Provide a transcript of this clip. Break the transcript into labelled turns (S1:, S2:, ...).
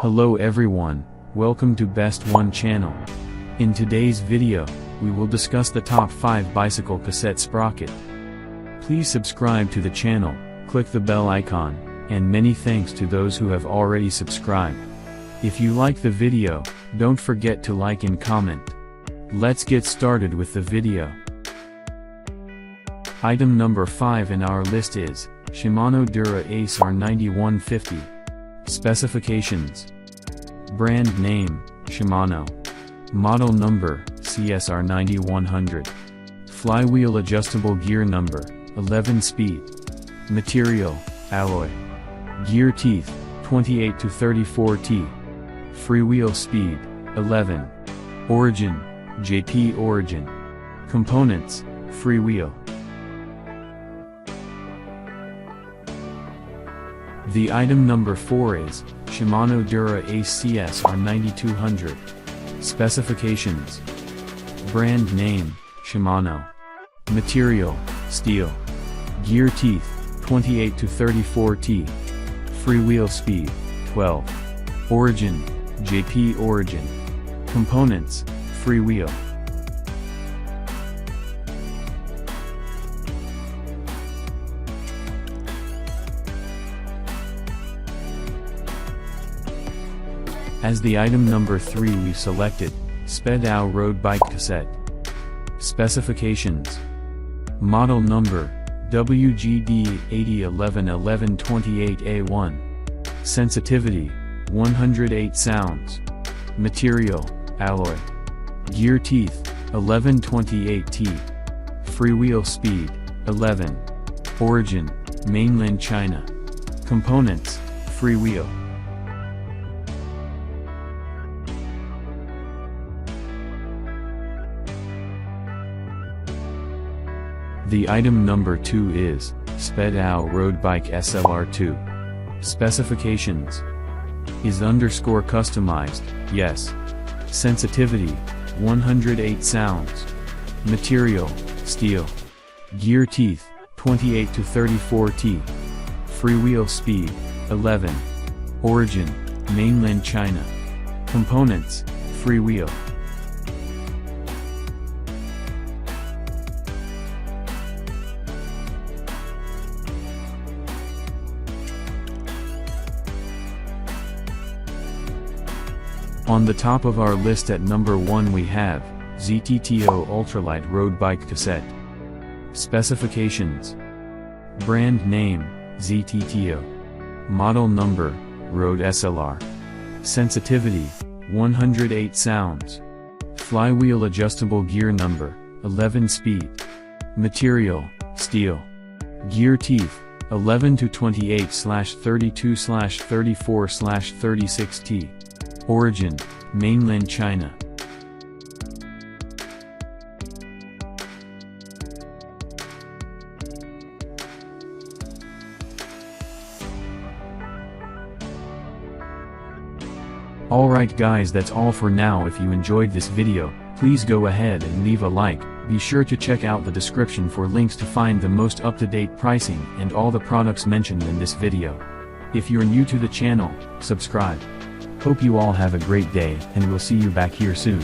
S1: Hello everyone, welcome to Best One channel. In today's video, we will discuss the top 5 bicycle cassette sprocket. Please subscribe to the channel, click the bell icon, and many thanks to those who have already subscribed. If you like the video, don't forget to like and comment. Let's get started with the video. Item number 5 in our list is Shimano DURA-ACE CS-R9100. Specifications. Brand name, Shimano. Model number, CS-R9100. Flywheel adjustable gear number, 11 speed. Material, alloy. Gear teeth, 28 to 34 T. Freewheel speed, 11. Origin, JP origin. Components, freewheel. The item number 4 is Shimano DURA-ACE CS-R9200. Specifications. Brand name, Shimano. Material, steel. Gear teeth, 28 to 34 T. Freewheel speed, 12. Origin, JP origin. Components, freewheel. As the item number 3 we selected, Sped-Out Road Bike Cassette. Specifications. Model number, WGD 80111128A1. Sensitivity, 108 sounds. Material, alloy. Gear teeth, 1128T. Freewheel speed, 11. Origin, mainland China. Components, freewheel. The item number 2 is Sped-Out Road Bike SLR2. Specifications. Is customized, yes. Sensitivity, 108 sounds. Material, steel. Gear teeth, 28 to 34 T. Freewheel speed, 11. Origin, mainland China. Components, freewheel. On the top of our list at number 1 we have ZTTO Ultralight Road Bike Cassette. Specifications. Brand name, ZTTO. Model number, Road SLR. Sensitivity, 108 sounds. Flywheel adjustable gear number, 11 speed. Material, steel. Gear teeth, 11 to 28/32/34/36 T. Origin, mainland China. Alright guys, that's all for now. If you enjoyed this video, please go ahead and leave a like. Be sure to check out the description for links to find the most up-to-date pricing and all the products mentioned in this video. If you're new to the channel, subscribe. Hope you all have a great day, and we'll see you back here soon.